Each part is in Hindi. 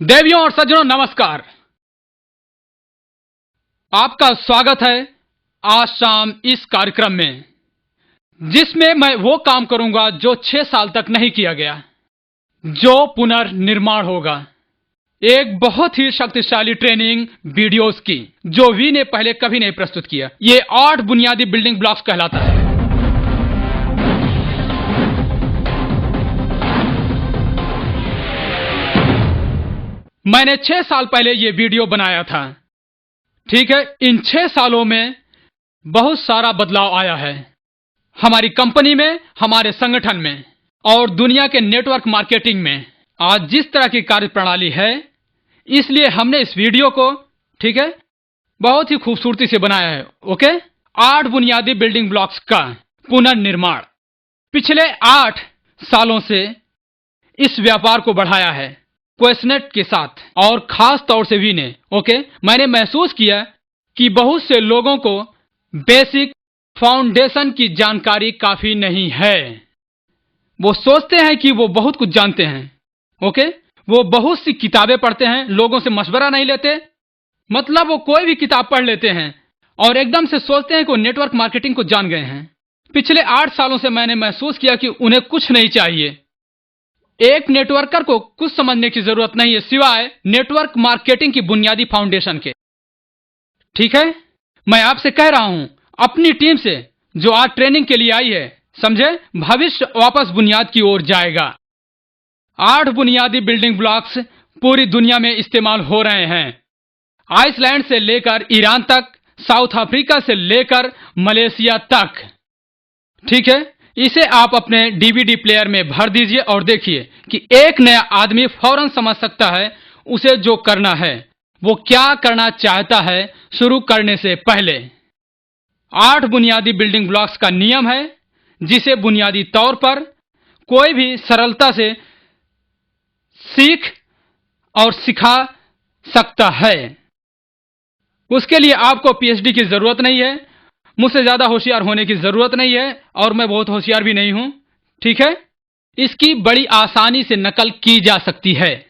देवियों और सज्जनों नमस्कार। आपका स्वागत है आज शाम इस कार्यक्रम में, जिसमें मैं वो काम करूंगा जो 6 साल तक नहीं किया गया, जो पुनर्निर्माण होगा। एक बहुत ही शक्तिशाली ट्रेनिंग वीडियोस की जो वी ने पहले कभी नहीं प्रस्तुत किया। ये 8 बुनियादी बिल्डिंग ब्लॉक्स कहलाता है। मैंने 6 साल पहले ये वीडियो बनाया था। ठीक है, इन 6 सालों में बहुत सारा बदलाव आया है हमारी कंपनी में, हमारे संगठन में और दुनिया के नेटवर्क मार्केटिंग में। आज जिस तरह की कार्यप्रणाली है, इसलिए हमने इस वीडियो को, ठीक है, बहुत ही खूबसूरती से बनाया है। ओके, 8 बुनियादी बिल्डिंग ब्लॉक्स का पुनर्निर्माण। पिछले 8 सालों से इस व्यापार को बढ़ाया है क्वेश्चनेट के साथ, और खास तौर से वी ने। ओके, मैंने महसूस किया कि बहुत से लोगों को बेसिक फाउंडेशन की जानकारी काफी नहीं है। वो सोचते हैं कि वो बहुत कुछ जानते हैं। ओके, वो बहुत सी किताबें पढ़ते हैं, लोगों से मशवरा नहीं लेते। मतलब वो कोई भी किताब पढ़ लेते हैं और एकदम से सोचते हैं कि वो नेटवर्क मार्केटिंग को जान गए हैं। पिछले 8 सालों से मैंने महसूस किया कि उन्हें कुछ नहीं चाहिए। एक नेटवर्कर को कुछ समझने की जरूरत नहीं है सिवाय नेटवर्क मार्केटिंग की बुनियादी फाउंडेशन के। ठीक है, मैं आपसे कह रहा हूं, अपनी टीम से जो आज ट्रेनिंग के लिए आई है, समझे, भविष्य वापस बुनियाद की ओर जाएगा। 8 बुनियादी बिल्डिंग ब्लॉक्स पूरी दुनिया में इस्तेमाल हो रहे हैं, आइसलैंड से लेकर ईरान तक, साउथ अफ्रीका से लेकर मलेशिया तक। ठीक है, इसे आप अपने डीवीडी प्लेयर में भर दीजिए और देखिए कि एक नया आदमी फौरन समझ सकता है उसे जो करना है, वो क्या करना चाहता है शुरू करने से पहले। 8 बुनियादी बिल्डिंग ब्लॉक्स का नियम है जिसे बुनियादी तौर पर कोई भी सरलता से सीख और सिखा सकता है। उसके लिए आपको पीएचडी की जरूरत नहीं है, मुझसे ज्यादा होशियार होने की जरूरत नहीं है, और मैं बहुत होशियार भी नहीं हूं। ठीक है, इसकी बड़ी आसानी से नकल की जा सकती है,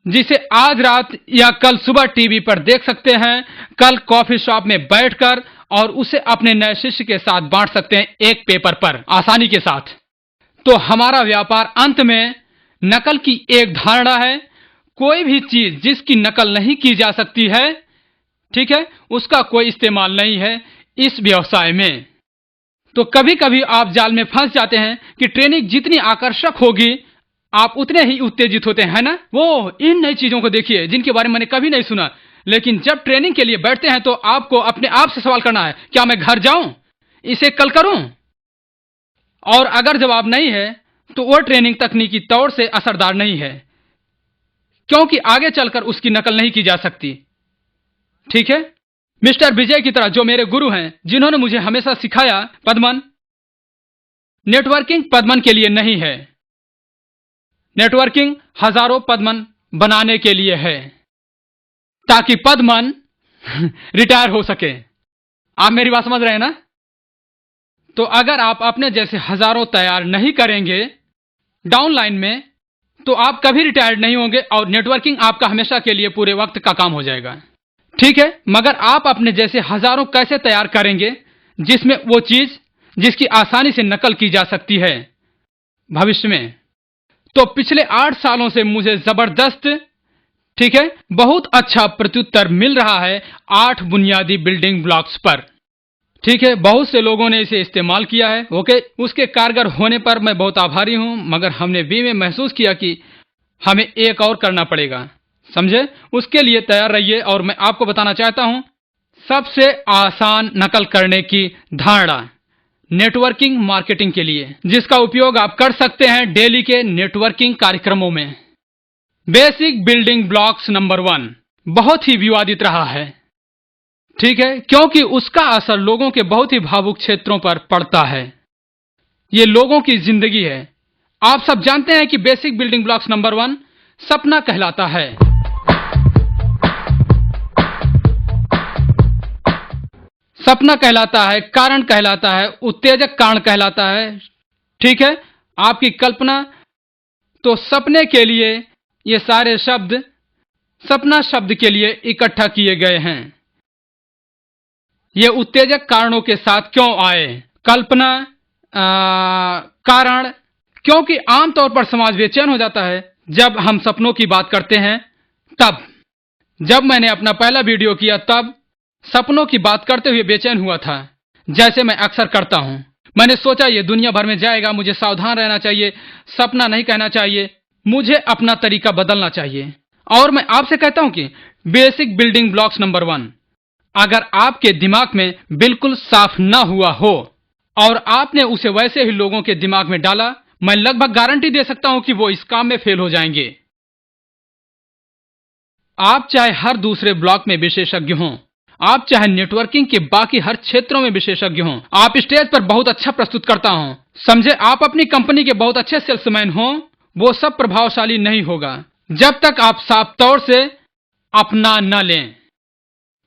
जिसे आज रात या कल सुबह टीवी पर देख सकते हैं, कल कॉफी शॉप में बैठकर, और उसे अपने नए शिष्य के साथ बांट सकते हैं एक पेपर पर आसानी के साथ। तो हमारा व्यापार अंत में नकल की एक धारणा है। कोई भी चीज जिसकी नकल नहीं की जा सकती है, ठीक है, उसका कोई इस्तेमाल नहीं है इस व्यवसाय में। तो कभी कभी आप जाल में फंस जाते हैं कि ट्रेनिंग जितनी आकर्षक होगी आप उतने ही उत्तेजित होते हैं ना। वो इन नई चीजों को देखिए जिनके बारे में मैंने कभी नहीं सुना। लेकिन जब ट्रेनिंग के लिए बैठते हैं तो आपको अपने आप से सवाल करना है, क्या मैं घर जाऊं, इसे कल करूं? और अगर जवाब नहीं है तो वो ट्रेनिंग तकनीकी तौर से असरदार नहीं है, क्योंकि आगे चलकर उसकी नकल नहीं की जा सकती। ठीक है, मिस्टर विजय की तरह जो मेरे गुरु हैं, जिन्होंने मुझे हमेशा सिखाया, पद्मन, नेटवर्किंग पद्मन के लिए नहीं है, नेटवर्किंग हजारों पद्मन बनाने के लिए है, ताकि पद्मन रिटायर हो सके। आप मेरी बात समझ रहे हैं ना? तो अगर आप अपने जैसे हजारों तैयार नहीं करेंगे डाउनलाइन में, तो आप कभी रिटायर्ड नहीं होंगे और नेटवर्किंग आपका हमेशा के लिए पूरे वक्त का काम हो जाएगा। ठीक है, मगर आप अपने जैसे हजारों कैसे तैयार करेंगे जिसमें वो चीज जिसकी आसानी से नकल की जा सकती है भविष्य में? तो पिछले 8 सालों से मुझे जबरदस्त, ठीक है, बहुत अच्छा प्रत्युत्तर मिल रहा है 8 बुनियादी बिल्डिंग ब्लॉक्स पर। ठीक है, बहुत से लोगों ने इसे इस्तेमाल किया है। ओके, उसके कारगर होने पर मैं बहुत आभारी हूं, मगर हमने भी में महसूस किया कि हमें एक और करना पड़ेगा, समझे? उसके लिए तैयार रहिए। और मैं आपको बताना चाहता हूं सबसे आसान नकल करने की धारणा नेटवर्किंग मार्केटिंग के लिए, जिसका उपयोग आप कर सकते हैं डेली के नेटवर्किंग कार्यक्रमों में। बेसिक बिल्डिंग ब्लॉक्स नंबर 1 बहुत ही विवादित रहा है। ठीक है, क्योंकि उसका असर लोगों के बहुत ही भावुक क्षेत्रों पर पड़ता है। ये लोगों की जिंदगी है। आप सब जानते हैं कि बेसिक बिल्डिंग ब्लॉक्स नंबर 1 सपना कहलाता है। सपना कहलाता है, कारण कहलाता है, उत्तेजक कारण कहलाता है। ठीक है, आपकी कल्पना। तो सपने के लिए ये सारे शब्द सपना शब्द के लिए इकट्ठा किए गए हैं। ये उत्तेजक कारणों के साथ क्यों आए? कल्पना कारण, क्योंकि आमतौर पर समाज बेचैन हो जाता है जब हम सपनों की बात करते हैं। तब जब मैंने अपना पहला वीडियो किया तब सपनों की बात करते हुए बेचैन हुआ था, जैसे मैं अक्सर करता हूं। मैंने सोचा ये दुनिया भर में जाएगा, मुझे सावधान रहना चाहिए, सपना नहीं कहना चाहिए, मुझे अपना तरीका बदलना चाहिए। और मैं आपसे कहता हूं कि बेसिक बिल्डिंग ब्लॉक्स नंबर 1 अगर आपके दिमाग में बिल्कुल साफ ना हुआ हो और आपने उसे वैसे ही लोगों के दिमाग में डाला, मैं लगभग गारंटी दे सकता हूं कि वो इस काम में फेल हो जाएंगे। आप चाहे हर दूसरे ब्लॉक में विशेषज्ञ हों, आप चाहे नेटवर्किंग के बाकी हर क्षेत्रों में विशेषज्ञ हों, आप स्टेज पर बहुत अच्छा प्रस्तुत करता हों, समझे, आप अपनी कंपनी के बहुत अच्छे सेल्समैन हों, वो सब प्रभावशाली नहीं होगा जब तक आप साफ तौर से अपना न लें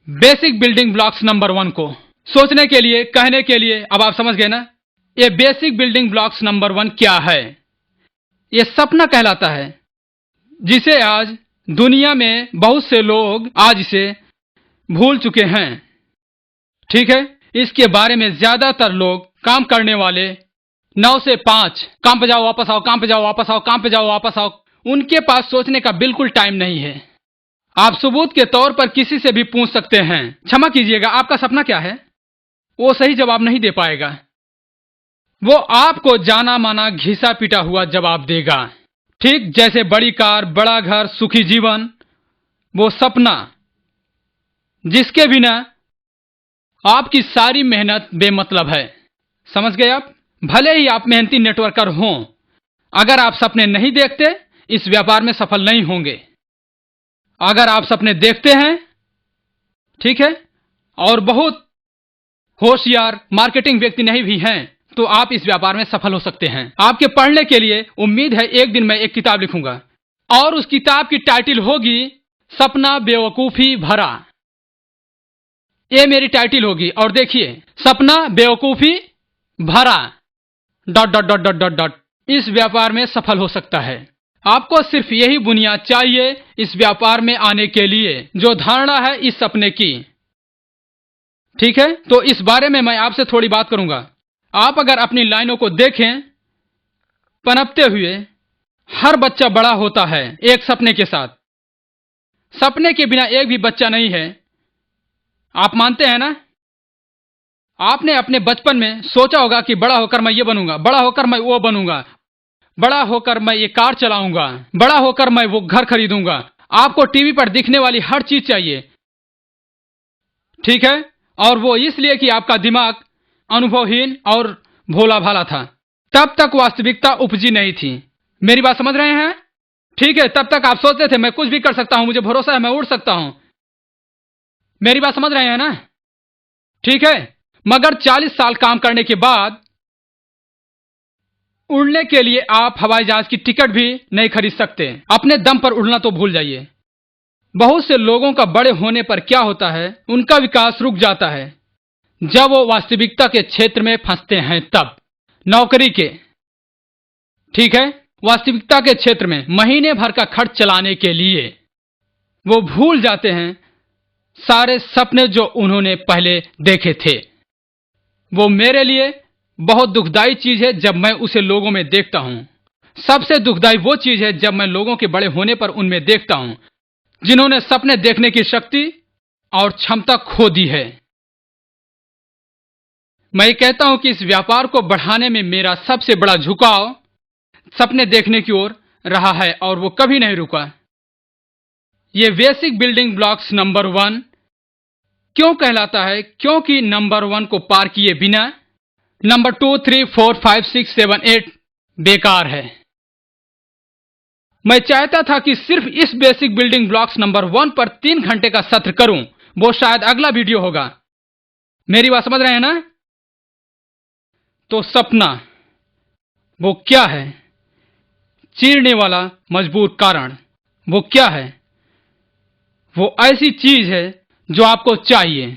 बेसिक बिल्डिंग ब्लॉक्स नंबर 1 को। सोचने के लिए, कहने के लिए अब आप समझ गए ना? ये बेसिक बिल्डिंग ब्लॉक्स नंबर 1 क्या है? ये सपना कहलाता है, जिसे आज दुनिया में बहुत से लोग आज इसे भूल चुके हैं। ठीक है, इसके बारे में ज्यादातर लोग काम करने वाले 9 से 5 काम पे जाओ वापस आओ, काम पे जाओ वापस आओ, काम पे जाओ वापस आओ, उनके पास सोचने का बिल्कुल टाइम नहीं है। आप सबूत के तौर पर किसी से भी पूछ सकते हैं, क्षमा कीजिएगा आपका सपना क्या है? वो सही जवाब नहीं दे पाएगा। वो आपको जाना माना घिसा पिटा हुआ जवाब देगा। ठीक जैसे बड़ी कार, बड़ा घर, सुखी जीवन, वो सपना जिसके बिना आपकी सारी मेहनत बेमतलब है। समझ गए आप? भले ही आप मेहनती नेटवर्कर हों, अगर आप सपने नहीं देखते इस व्यापार में सफल नहीं होंगे। अगर आप सपने देखते हैं, ठीक है, और बहुत होशियार मार्केटिंग व्यक्ति नहीं भी हैं, तो आप इस व्यापार में सफल हो सकते हैं। आपके पढ़ने के लिए उम्मीद है एक दिन मैं एक किताब लिखूंगा और उस किताब की टाइटल होगी सपना बेवकूफी भरा। ये मेरी टाइटल होगी और देखिए, सपना बेवकूफी भरा ... इस व्यापार में सफल हो सकता है। आपको सिर्फ यही बुनियाद चाहिए इस व्यापार में आने के लिए, जो धारणा है इस सपने की। ठीक है, तो इस बारे में मैं आपसे थोड़ी बात करूंगा। आप अगर अपनी लाइनों को देखें, पनपते हुए हर बच्चा बड़ा होता है एक सपने के साथ। सपने के बिना एक भी बच्चा नहीं है। आप मानते हैं ना? आपने अपने बचपन में सोचा होगा कि बड़ा होकर मैं ये बनूंगा, बड़ा होकर मैं वो बनूंगा, बड़ा होकर मैं ये कार चलाऊंगा, बड़ा होकर मैं वो घर खरीदूंगा। आपको टीवी पर दिखने वाली हर चीज चाहिए, ठीक है, और वो इसलिए कि आपका दिमाग अनुभवहीन और भोला भाला था। तब तक वास्तविकता उपजी नहीं थी। मेरी बात समझ रहे हैं? ठीक है, तब तक आप सोचते थे मैं कुछ भी कर सकता हूं, मुझे भरोसा है मैं उड़ सकता हूं। मेरी बात समझ रहे हैं ना? ठीक है, मगर 40 साल काम करने के बाद उड़ने के लिए आप हवाई जहाज की टिकट भी नहीं खरीद सकते। अपने दम पर उड़ना तो भूल जाइए। बहुत से लोगों का बड़े होने पर क्या होता है, उनका विकास रुक जाता है जब वो वास्तविकता के क्षेत्र में फंसते हैं। तब नौकरी के, ठीक है, वास्तविकता के क्षेत्र में महीने भर का खर्च चलाने के लिए वो भूल जाते हैं सारे सपने जो उन्होंने पहले देखे थे। वो मेरे लिए बहुत दुखदाई चीज है जब मैं उसे लोगों में देखता हूं। सबसे दुखदाई वो चीज है जब मैं लोगों के बड़े होने पर उनमें देखता हूं जिन्होंने सपने देखने की शक्ति और क्षमता खो दी है। मैं कहता हूं कि इस व्यापार को बढ़ाने में मेरा सबसे बड़ा झुकाव सपने देखने की ओर रहा है और वो कभी नहीं रुका। ये बेसिक बिल्डिंग ब्लॉक्स नंबर 1 क्यों कहलाता है? क्योंकि नंबर 1 को पार किए बिना नंबर 2, 3, 4, 5, 6, 7, 8 बेकार है। मैं चाहता था कि सिर्फ इस बेसिक बिल्डिंग ब्लॉक्स नंबर 1 पर 3 घंटे का सत्र करूं। वो शायद अगला वीडियो होगा। मेरी बात समझ रहे हैं ना? तो सपना वो क्या है? चीरने वाला मजबूर कारण। वो क्या है? वो ऐसी चीज है जो आपको चाहिए,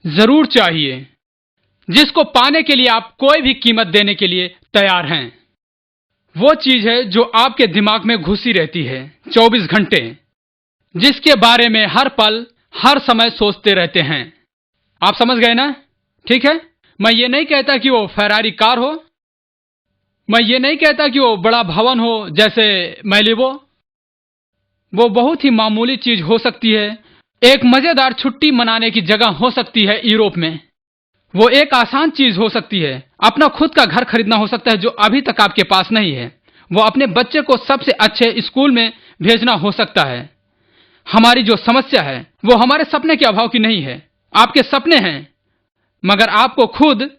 जरूर चाहिए, जिसको पाने के लिए आप कोई भी कीमत देने के लिए तैयार हैं। वो चीज है जो आपके दिमाग में घुसी रहती है 24 घंटे, जिसके बारे में हर पल हर समय सोचते रहते हैं। आप समझ गए ना? ठीक है, मैं ये नहीं कहता कि वो फेरारी कार हो, मैं ये नहीं कहता कि वो बड़ा भवन हो जैसे मैलिबो। वो बहुत ही मामूली चीज हो सकती है, एक मजेदार छुट्टी मनाने की जगह हो सकती है यूरोप में। वो एक आसान चीज हो सकती है, अपना खुद का घर खरीदना हो सकता है जो अभी तक आपके पास नहीं है। वो अपने बच्चे को सबसे अच्छे स्कूल में भेजना हो सकता है। हमारी जो समस्या है वो हमारे सपने के अभाव की नहीं है। आपके सपने हैं, मगर आपको खुद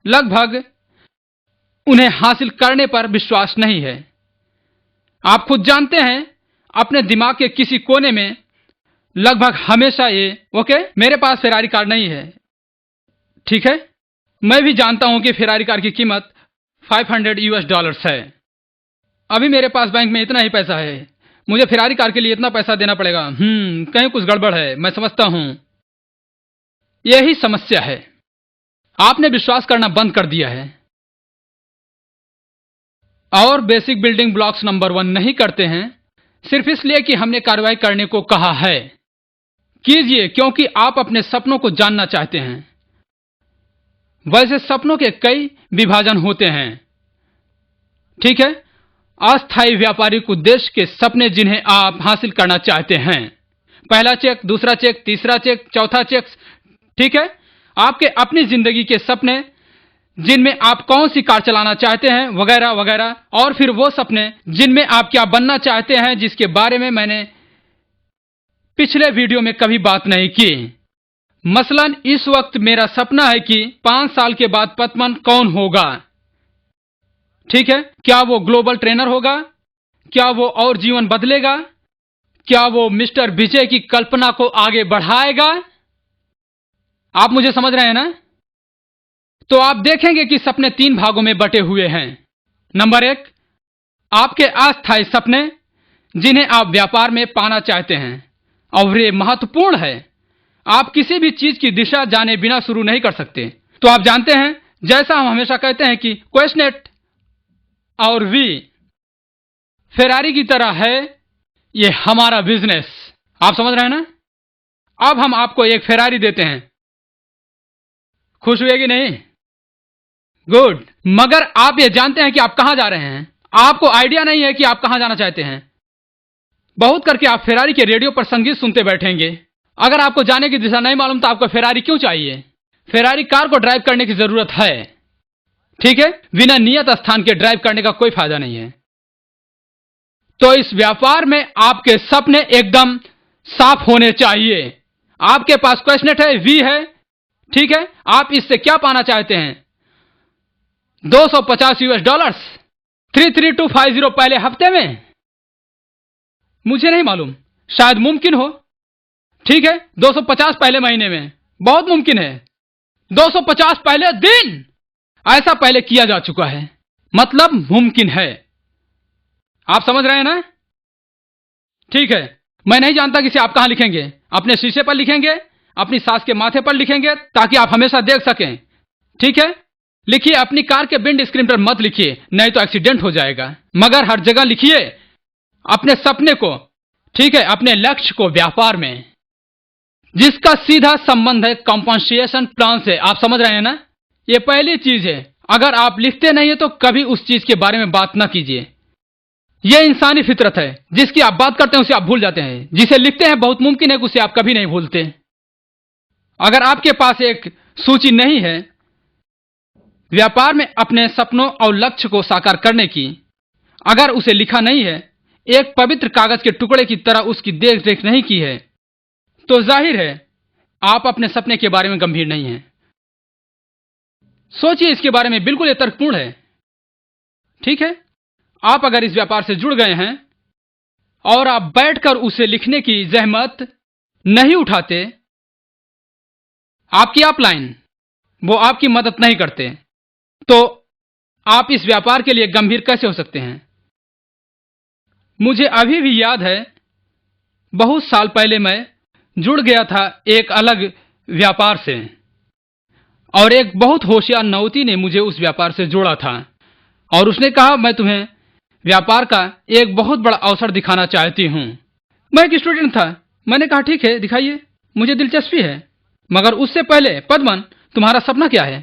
लगभग उन्हें हासिल करने पर विश्वास नहीं है। आप खुद जानते हैं, अपने दिमाग के किसी कोने में लगभग हमेशा ये ओके, मेरे पास फेरारी कार नहीं है। ठीक है, मैं भी जानता हूं कि फेरारी कार की कीमत $500 है। अभी मेरे पास बैंक में इतना ही पैसा है, मुझे फेरारी कार के लिए इतना पैसा देना पड़ेगा। कहीं कुछ गड़बड़ है, मैं समझता हूं। यही समस्या है, आपने विश्वास करना बंद कर दिया है और बेसिक बिल्डिंग ब्लॉक्स नंबर 1 नहीं करते हैं सिर्फ इसलिए कि हमने कार्रवाई करने को कहा है। कीजिए, क्योंकि आप अपने सपनों को जानना चाहते हैं। वैसे सपनों के कई विभाजन होते हैं। ठीक है, अस्थायी व्यापारिक उद्देश्य के सपने जिन्हें आप हासिल करना चाहते हैं। पहला चेक, दूसरा चेक, तीसरा चेक, चौथा चेक। ठीक है, आपके अपनी जिंदगी के सपने जिनमें आप कौन सी कार चलाना चाहते हैं, वगैरह वगैरह। और फिर वो सपने जिनमें आप क्या बनना चाहते हैं, जिसके बारे में मैंने पिछले वीडियो में कभी बात नहीं की। मसलन इस वक्त मेरा सपना है कि 5 साल के बाद पतमन कौन होगा। ठीक है, क्या वो ग्लोबल ट्रेनर होगा? क्या वो और जीवन बदलेगा? क्या वो मिस्टर विजय की कल्पना को आगे बढ़ाएगा? आप मुझे समझ रहे हैं ना? तो आप देखेंगे कि सपने 3 भागों में बटे हुए हैं। नंबर 1, आपके अस्थायी सपने जिन्हें आप व्यापार में पाना चाहते हैं, और ये महत्वपूर्ण है। आप किसी भी चीज की दिशा जाने बिना शुरू नहीं कर सकते। तो आप जानते हैं, जैसा हम हमेशा कहते हैं कि क्वेश्चनेट और वी फेरारी की तरह है, ये हमारा बिजनेस। आप समझ रहे हैं ना? अब हम आपको एक फेरारी देते हैं, खुश हुए कि नहीं? गुड। मगर आप ये जानते हैं कि आप कहां जा रहे हैं, आपको आइडिया नहीं है कि आप कहां जाना चाहते हैं। बहुत करके आप फेरारी के रेडियो पर संगीत सुनते बैठेंगे। अगर आपको जाने की दिशा नहीं मालूम तो आपको फेरारी क्यों चाहिए? फेरारी कार को ड्राइव करने की जरूरत है। ठीक है, बिना नियत स्थान के ड्राइव करने का कोई फायदा नहीं है। तो इस व्यापार में आपके सपने एकदम साफ होने चाहिए। आपके पास क्वेश्चनेट है, वी है। ठीक है, आप इससे क्या पाना चाहते हैं? $250, 33250 पहले हफ्ते में? मुझे नहीं मालूम, शायद मुमकिन हो। ठीक है, 250 पहले महीने में, बहुत मुमकिन है। 250 पहले दिन, ऐसा पहले किया जा चुका है, मतलब मुमकिन है। आप समझ रहे हैं ना? ठीक है, मैं नहीं जानता कि इसे आप कहां लिखेंगे। अपने शीशे पर लिखेंगे, अपनी सास के माथे पर लिखेंगे, ताकि आप हमेशा देख सकें। ठीक है, लिखिए। अपनी कार के विंड स्क्रीन पर मत लिखिए, नहीं तो एक्सीडेंट हो जाएगा। मगर हर जगह लिखिए अपने सपने को। ठीक है, अपने लक्ष्य को व्यापार में, जिसका सीधा संबंध है कॉम्पनसेशन प्लान से। आप समझ रहे हैं ना? ये पहली चीज है। अगर आप लिखते नहीं है तो कभी उस चीज के बारे में बात ना कीजिए। यह इंसानी फितरत है, जिसकी आप बात करते हैं उसे आप भूल जाते हैं, जिसे लिखते हैं बहुत मुमकिन है कि उसे आप कभी नहीं भूलते। अगर आपके पास एक सूची नहीं है व्यापार में अपने सपनों और लक्ष्य को साकार करने की, अगर उसे लिखा नहीं है, एक पवित्र कागज के टुकड़े की तरह उसकी देख रेख नहीं की है, तो जाहिर है आप अपने सपने के बारे में गंभीर नहीं हैं। सोचिए इसके बारे में, बिल्कुल ये तर्कपूर्ण है। ठीक है, आप अगर इस व्यापार से जुड़ गए हैं और आप बैठकर उसे लिखने की जहमत नहीं उठाते, आपकी अपलाइन वो आपकी मदद नहीं करते, तो आप इस व्यापार के लिए गंभीर कैसे हो सकते हैं? मुझे अभी भी याद है, बहुत साल पहले मैं जुड़ गया था एक अलग व्यापार से, और एक बहुत होशियार नौती ने मुझे उस व्यापार से जोड़ा था। और उसने कहा मैं तुम्हें व्यापार का एक बहुत बड़ा अवसर दिखाना चाहती हूँ। मैं एक स्टूडेंट था। मैंने कहा ठीक है दिखाइए, मुझे दिलचस्पी है, मगर उससे पहले पद्मन तुम्हारा सपना क्या है?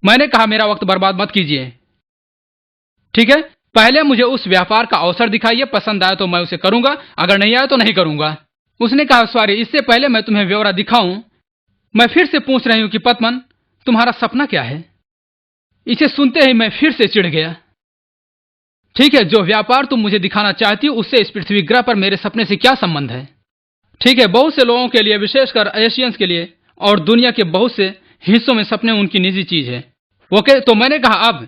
मैंने कहा मेरा वक्त बर्बाद मत कीजिए, ठीक है, पहले मुझे उस व्यापार का अवसर दिखाइए, पसंद आया तो मैं उसे करूंगा, अगर नहीं आया तो नहीं करूंगा। उसने कहा सॉरी, इससे पहले मैं तुम्हें ब्यौरा दिखाऊं, मैं फिर से पूछ रही हूं कि पद्मन तुम्हारा सपना क्या है? इसे सुनते ही मैं फिर से चिढ़ गया। ठीक है, जो व्यापार तुम मुझे दिखाना चाहती हो उससे इस पृथ्वी ग्रह पर मेरे सपने से क्या संबंध है? ठीक है, बहुत से लोगों के लिए, विशेषकर एशियंस के लिए और दुनिया के बहुत से हिस्सों में सपने उनकी निजी चीज है। ओके, तो मैंने कहा अब,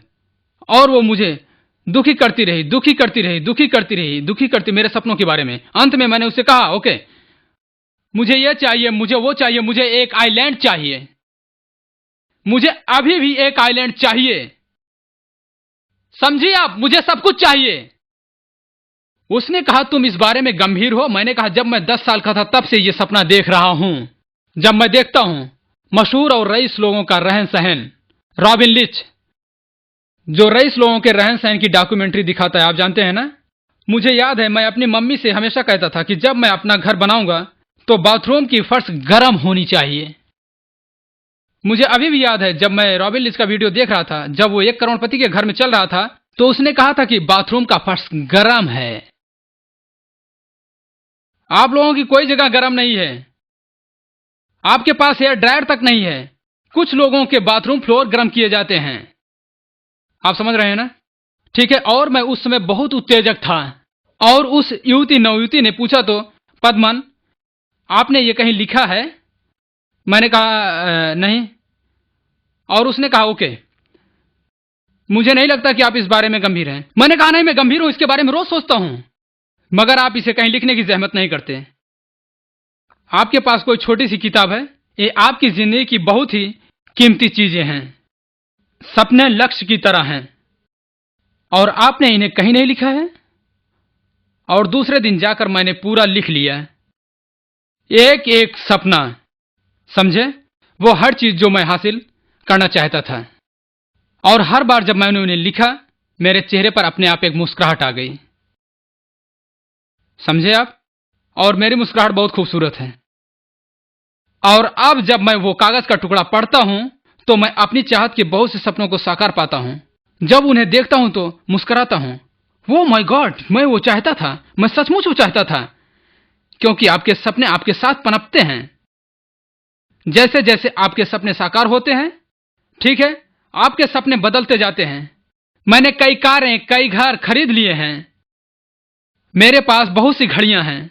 और वो मुझे दुखी करती रही, दुखी करती रही, दुखी करती रही, दुखी करती मेरे सपनों के बारे में। अंत में मैंने उससे कहा ओके, मुझे ये चाहिए, मुझे वो चाहिए, मुझे एक आइलैंड चाहिए, मुझे अभी भी एक आइलैंड चाहिए, समझिए आप, मुझे सब कुछ चाहिए। उसने कहा तुम इस बारे में गंभीर हो? मैंने कहा जब मैं 10 साल का था तब से ये सपना देख रहा हूं। जब मैं देखता हूं मशहूर और रईस लोगों का रहन सहन, रॉबिन लिच जो रईस लोगों के रहन सहन की डॉक्यूमेंट्री दिखाता है, आप जानते हैं ना। मुझे याद है मैं अपनी मम्मी से हमेशा कहता था कि जब मैं अपना घर बनाऊंगा तो बाथरूम की फर्श गर्म होनी चाहिए। मुझे अभी भी याद है जब मैं रॉबिन लिच का वीडियो देख रहा था, जब वो 1 करोड़पति के घर में चल रहा था तो उसने कहा था कि बाथरूम का फर्श गर्म है। आप लोगों की कोई जगह गर्म नहीं है, आपके पास एयर ड्रायर तक नहीं है। कुछ लोगों के बाथरूम फ्लोर गर्म किए जाते हैं, आप समझ रहे हैं ना। ठीक है, और मैं उस समय बहुत उत्तेजक था और उस युवती नवयुवती ने पूछा तो पद्मन आपने ये कहीं लिखा है? मैंने कहा नहीं। और उसने कहा ओके, मुझे नहीं लगता कि आप इस बारे में गंभीर हैं। मैंने कहा नहीं, मैं गंभीर हूं, इसके बारे में रोज सोचता हूं, मगर आप इसे कहीं लिखने की जहमत नहीं करते। आपके पास कोई छोटी सी किताब है? ये आपकी जिंदगी की बहुत ही कीमती चीजें हैं, सपने लक्ष्य की तरह हैं, और आपने इन्हें कहीं नहीं लिखा है। और दूसरे दिन जाकर मैंने पूरा लिख लिया, एक एक सपना, समझे, वो हर चीज जो मैं हासिल करना चाहता था। और हर बार जब मैंने उन्हें लिखा मेरे चेहरे पर अपने आप एक मुस्कुराहट आ गई, समझे आप। और मेरी मुस्कुराहट बहुत खूबसूरत है। और अब जब मैं वो कागज का टुकड़ा पढ़ता हूं तो मैं अपनी चाहत के बहुत से सपनों को साकार पाता हूं। जब उन्हें देखता हूं तो मुस्कुराता हूं, वो माय गॉड, मैं वो चाहता था, मैं सचमुच वो चाहता था। क्योंकि आपके सपने आपके साथ पनपते हैं। जैसे जैसे आपके सपने साकार होते हैं, ठीक है, आपके सपने बदलते जाते हैं। मैंने कई कारें, कई घर खरीद लिए हैं, मेरे पास बहुत सी घड़ियां हैं।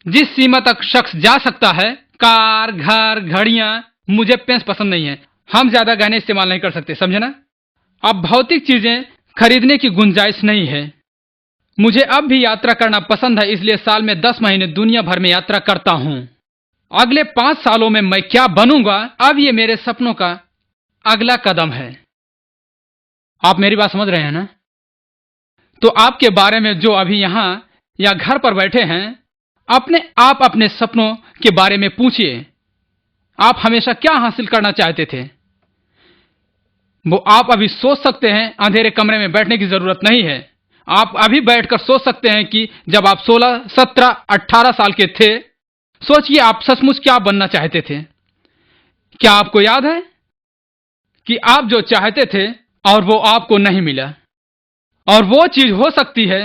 जिस सीमा तक शख्स जा सकता है, कार, घर, घड़ियां, मुझे पेंस पसंद नहीं है। हम ज्यादा गहने इस्तेमाल नहीं कर सकते, समझे ना। अब भौतिक चीजें खरीदने की गुंजाइश नहीं है। मुझे अब भी यात्रा करना पसंद है, इसलिए साल में 10 महीने दुनिया भर में यात्रा करता हूं। अगले 5 सालों में मैं क्या बनूंगा, अब ये मेरे सपनों का अगला कदम है। आप मेरी बात समझ रहे हैं ना। तो आपके बारे में जो अभी यहां या घर पर बैठे हैं, अपने आप अपने सपनों के बारे में पूछिए। आप हमेशा क्या हासिल करना चाहते थे, वो आप अभी सोच सकते हैं। अंधेरे कमरे में बैठने की जरूरत नहीं है। आप अभी बैठकर सोच सकते हैं कि जब आप 16, 17, 18 साल के थे, सोचिए आप सचमुच क्या बनना चाहते थे। क्या आपको याद है कि आप जो चाहते थे और वो आपको नहीं मिला, और वो चीज हो सकती है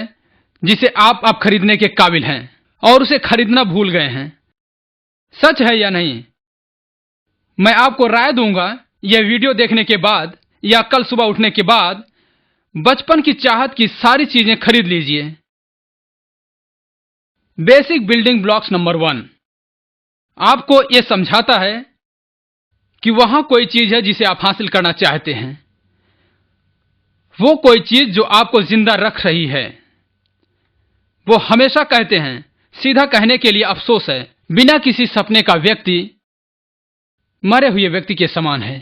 जिसे आप अब खरीदने के काबिल हैं और उसे खरीदना भूल गए हैं। सच है या नहीं? मैं आपको राय दूंगा यह वीडियो देखने के बाद या कल सुबह उठने के बाद बचपन की चाहत की सारी चीजें खरीद लीजिए। बेसिक बिल्डिंग ब्लॉक्स नंबर 1 आपको यह समझाता है कि वहां कोई चीज है जिसे आप हासिल करना चाहते हैं, वो कोई चीज जो आपको जिंदा रख रही है। वो हमेशा कहते हैं, सीधा कहने के लिए अफसोस है, बिना किसी सपने का व्यक्ति मरे हुए व्यक्ति के समान है।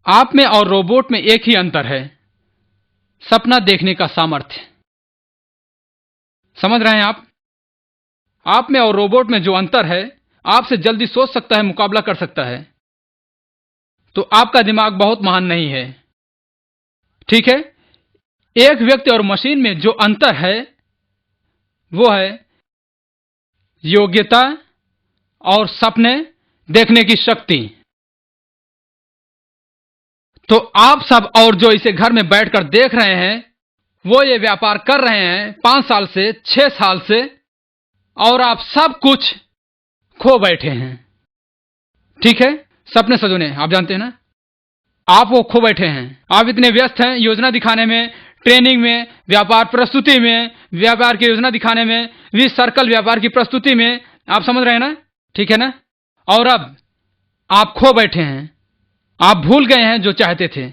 आप में और रोबोट में एक ही अंतर है, सपना देखने का सामर्थ्य। समझ रहे हैं आप? आप में और रोबोट में जो अंतर है, आपसे जल्दी सोच सकता है, मुकाबला कर सकता है। तो आपका दिमाग बहुत महान नहीं है, ठीक है, एक व्यक्ति और मशीन में जो अंतर है वो है योग्यता और सपने देखने की शक्ति। तो आप सब और जो इसे घर में बैठकर देख रहे हैं वो ये व्यापार कर रहे हैं 5 साल से 6 साल से, और आप सब कुछ खो बैठे हैं। ठीक है, सपने सजोने आप जानते हैं ना, आप वो खो बैठे हैं। आप इतने व्यस्त हैं योजना दिखाने में, ट्रेनिंग में, व्यापार प्रस्तुति में, व्यापार की योजना दिखाने में, 20 सर्कल व्यापार की प्रस्तुति में, आप समझ रहे हैं ना, ठीक है ना। और अब आप खो बैठे हैं, आप भूल गए हैं जो चाहते थे।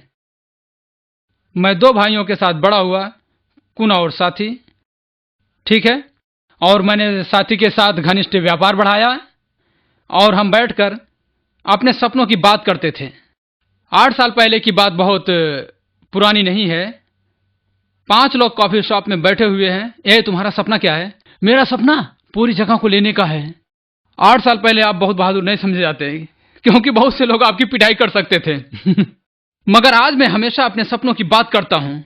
मैं 2 भाइयों के साथ बड़ा हुआ, कुना और साथी, ठीक है, और मैंने साथी के साथ घनिष्ठ व्यापार बढ़ाया और हम बैठकर अपने सपनों की बात करते थे। 8 साल पहले की बात बहुत पुरानी नहीं है। 5 लोग कॉफी शॉप में बैठे हुए हैं। तुम्हारा सपना क्या है? मेरा सपना पूरी जगह को लेने का है। 8 साल पहले आप बहुत बहादुर नहीं समझे जाते क्योंकि बहुत से लोग आपकी पिटाई कर सकते थे मगर आज मैं हमेशा अपने सपनों की बात करता हूं।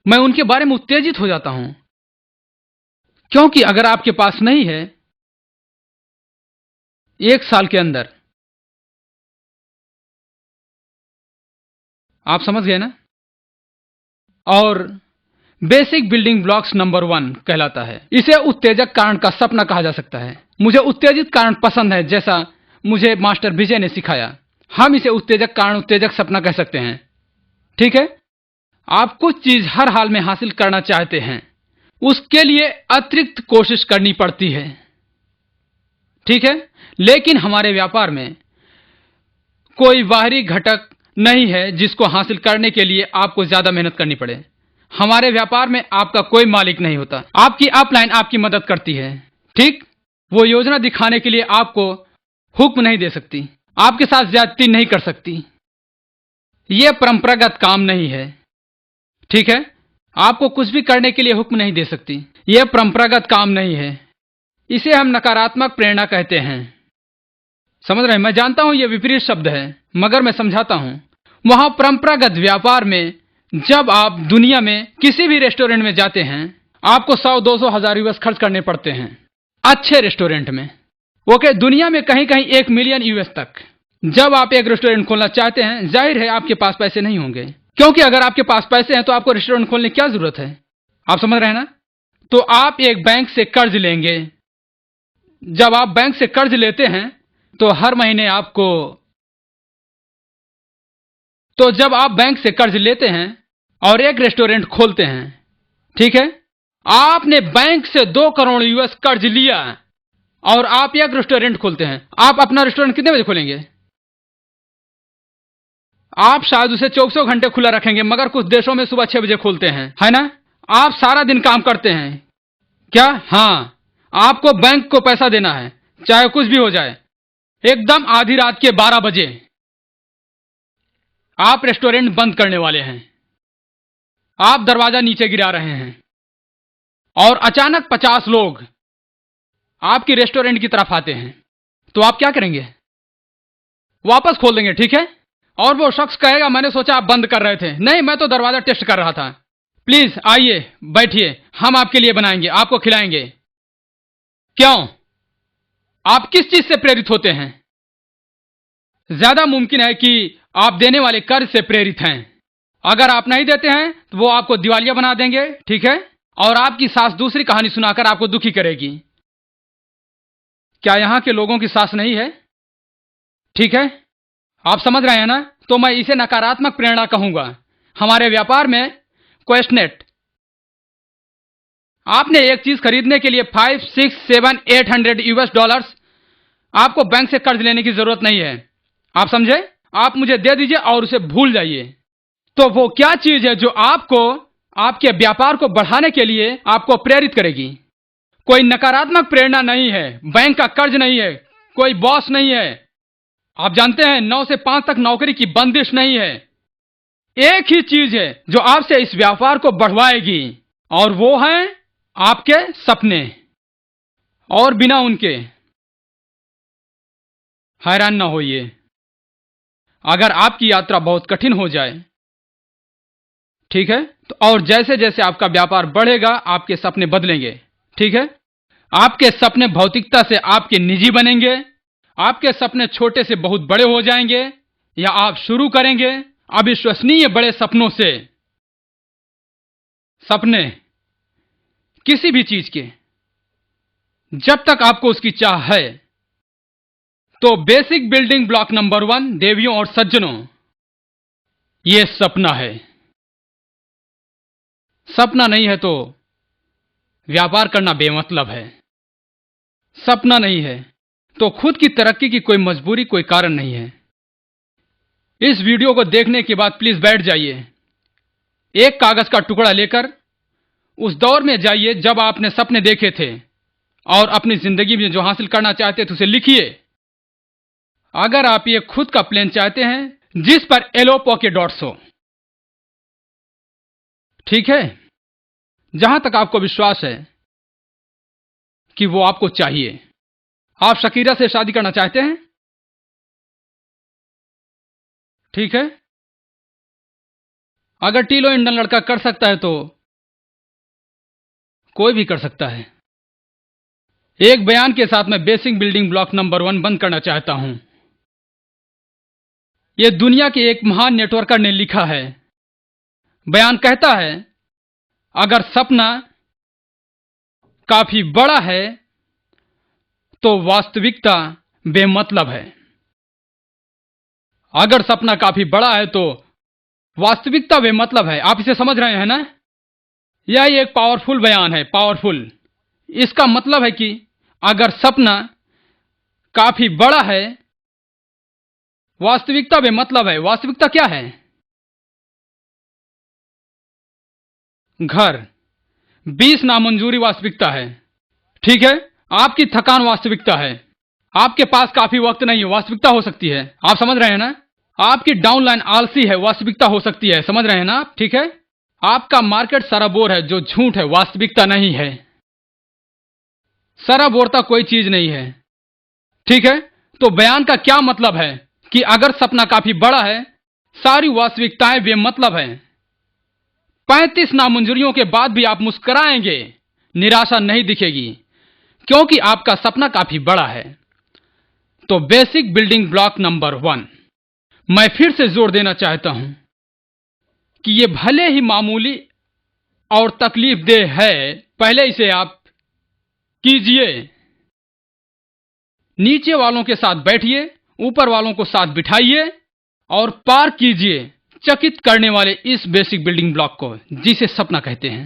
मैं उनके बारे में उत्तेजित हो जाता हूं, क्योंकि अगर आपके पास नहीं है 1 साल के अंदर, आप समझ गए ना। और बेसिक बिल्डिंग ब्लॉक्स नंबर 1 कहलाता है। इसे उत्तेजक कारण का सपना कहा जा सकता है। मुझे उत्तेजित कारण पसंद है, जैसा मुझे मास्टर विजय ने सिखाया। हम इसे उत्तेजक कारण, उत्तेजक सपना कह सकते हैं। ठीक है, आप कुछ चीज हर हाल में हासिल करना चाहते हैं, उसके लिए अतिरिक्त कोशिश करनी पड़ती है। ठीक है, लेकिन हमारे व्यापार में कोई बाहरी घटक नहीं है जिसको हासिल करने के लिए आपको ज्यादा मेहनत करनी पड़े। हमारे व्यापार में आपका कोई मालिक नहीं होता, आपकी अपलाइन आपकी मदद करती है। ठीक, वो योजना दिखाने के लिए आपको हुक्म नहीं दे सकती, आपके साथ ज्यादती नहीं कर सकती। यह परंपरागत काम नहीं है। ठीक है, आपको कुछ भी करने के लिए हुक्म नहीं दे सकती। यह परंपरागत काम नहीं है। इसे हम नकारात्मक प्रेरणा कहते हैं। समझ रहे हैं? मैं जानता हूं यह विपरीत शब्द है, मगर मैं समझाता हूं। वहां परंपरागत व्यापार में जब आप दुनिया में किसी भी रेस्टोरेंट में जाते हैं, आपको 100-200 हजार यूएस खर्च करने पड़ते हैं अच्छे रेस्टोरेंट में। ओके, दुनिया में कहीं कहीं 1 मिलियन यूएस तक। जब आप एक रेस्टोरेंट खोलना चाहते हैं, जाहिर है आपके पास पैसे नहीं होंगे, क्योंकि अगर आपके पास पैसे हैं तो आपको रेस्टोरेंट खोलने की क्या जरूरत है। आप समझ रहे हैं ना। तो आप एक बैंक से कर्ज लेंगे। जब आप बैंक से कर्ज लेते हैं तो हर महीने आपको, तो जब आप बैंक से कर्ज लेते हैं और एक रेस्टोरेंट खोलते हैं, ठीक है, आपने बैंक से 2 करोड़ यूएस कर्ज लिया और आप एक रेस्टोरेंट खोलते हैं। आप अपना रेस्टोरेंट कितने बजे खोलेंगे? आप शायद उसे 24 घंटे खुला रखेंगे, मगर कुछ देशों में सुबह 6 बजे खोलते हैं, है ना। आप सारा दिन काम करते हैं क्या? हाँ, आपको बैंक को पैसा देना है, चाहे कुछ भी हो जाए। एकदम आधी रात के 12 बजे आप रेस्टोरेंट बंद करने वाले हैं। आप दरवाजा नीचे गिरा रहे हैं और अचानक 50 लोग आपकी रेस्टोरेंट की तरफ आते हैं, तो आप क्या करेंगे? वापस खोल देंगे, ठीक है। और वो शख्स कहेगा मैंने सोचा आप बंद कर रहे थे। नहीं, मैं तो दरवाजा टेस्ट कर रहा था। प्लीज आइए, बैठिए, हम आपके लिए बनाएंगे, आपको खिलाएंगे। क्यों? आप किस चीज से प्रेरित होते हैं? ज्यादा मुमकिन है कि आप देने वाले कर्ज से प्रेरित हैं। अगर आप नहीं देते हैं तो वो आपको दिवालिया बना देंगे, ठीक है, और आपकी सास दूसरी कहानी सुनाकर आपको दुखी करेगी। क्या यहां के लोगों की सास नहीं है? ठीक है, आप समझ रहे हैं ना। तो मैं इसे नकारात्मक प्रेरणा कहूंगा। हमारे व्यापार में क्वेश्चनेट, आपने एक चीज खरीदने के लिए 5, 6, 7, 800 यूएस डॉलर्स आपको बैंक से कर्ज लेने की जरूरत नहीं है। आप समझे? आप मुझे दे दीजिए और उसे भूल जाइए। तो वो क्या चीज है जो आपको, आपके व्यापार को बढ़ाने के लिए आपको प्रेरित करेगी? कोई नकारात्मक प्रेरणा नहीं है, बैंक का कर्ज नहीं है, कोई बॉस नहीं है। आप जानते हैं 9 से 5 तक नौकरी की बंदिश नहीं है। एक ही चीज है जो आपसे इस व्यापार को बढ़वाएगी, और वो है आपके सपने। और बिना उनके हैरान ना होइए अगर आपकी यात्रा बहुत कठिन हो जाए। ठीक है। तो और जैसे जैसे आपका व्यापार बढ़ेगा आपके सपने बदलेंगे। ठीक है। आपके सपने भौतिकता से आपके निजी बनेंगे, आपके सपने छोटे से बहुत बड़े हो जाएंगे, या आप शुरू करेंगे अविश्वसनीय बड़े सपनों से। सपने किसी भी चीज के, जब तक आपको उसकी चाह है, तो बेसिक बिल्डिंग ब्लॉक नंबर 1 देवियों और सज्जनों, यह सपना है। सपना नहीं है तो व्यापार करना बेमतलब है। सपना नहीं है तो खुद की तरक्की की कोई मजबूरी, कोई कारण नहीं है। इस वीडियो को देखने के बाद प्लीज बैठ जाइए, एक कागज का टुकड़ा लेकर उस दौर में जाइए जब आपने सपने देखे थे और अपनी जिंदगी में जो हासिल करना चाहते थे उसे लिखिए। अगर आप ये खुद का प्लान चाहते हैं जिस पर येलो पॉके डॉट्स हो, ठीक है, जहां तक आपको विश्वास है कि वो आपको चाहिए। आप शकीरा से शादी करना चाहते हैं, ठीक है। अगर टीलो इंडियन लड़का कर सकता है तो कोई भी कर सकता है। एक बयान के साथ मैं बेसिक बिल्डिंग ब्लॉक नंबर 1 बंद करना चाहता हूं। यह दुनिया के एक महान नेटवर्कर ने लिखा है। बयान कहता है, अगर सपना काफी बड़ा है तो वास्तविकता बेमतलब है। अगर सपना काफी बड़ा है तो वास्तविकता बेमतलब है। आप इसे समझ रहे हैं ना? यह एक पावरफुल बयान है, पावरफुल। इसका मतलब है कि अगर सपना काफी बड़ा है, वास्तविकता बेमतलब है। वास्तविकता क्या है? घर 20 नामंजूरी वास्तविकता है, ठीक है। आपकी थकान वास्तविकता है। आपके पास काफी वक्त नहीं है, वास्तविकता हो सकती है। आप समझ रहे हैं ना? आपकी डाउनलाइन आलसी है, वास्तविकता हो सकती है। समझ रहे हैं ना आप? ठीक है। आपका मार्केट सराबोर है, जो झूठ है, वास्तविकता नहीं है। सराबोरता कोई चीज नहीं है, ठीक है। तो बयान का क्या मतलब है कि अगर सपना काफी बड़ा है, सारी वास्तविकताएं बेमतलब हैं। 35 नामंजूरियों के बाद भी आप मुस्कुराएंगे, निराशा नहीं दिखेगी, क्योंकि आपका सपना काफी बड़ा है। तो बेसिक बिल्डिंग ब्लॉक नंबर 1, मैं फिर से जोर देना चाहता हूं कि यह भले ही मामूली और तकलीफदेह है, पहले इसे आप कीजिए। नीचे वालों के साथ बैठिए, ऊपर वालों को साथ बिठाइए और पार कीजिए चकित करने वाले इस बेसिक बिल्डिंग ब्लॉक को, जिसे सपना कहते हैं।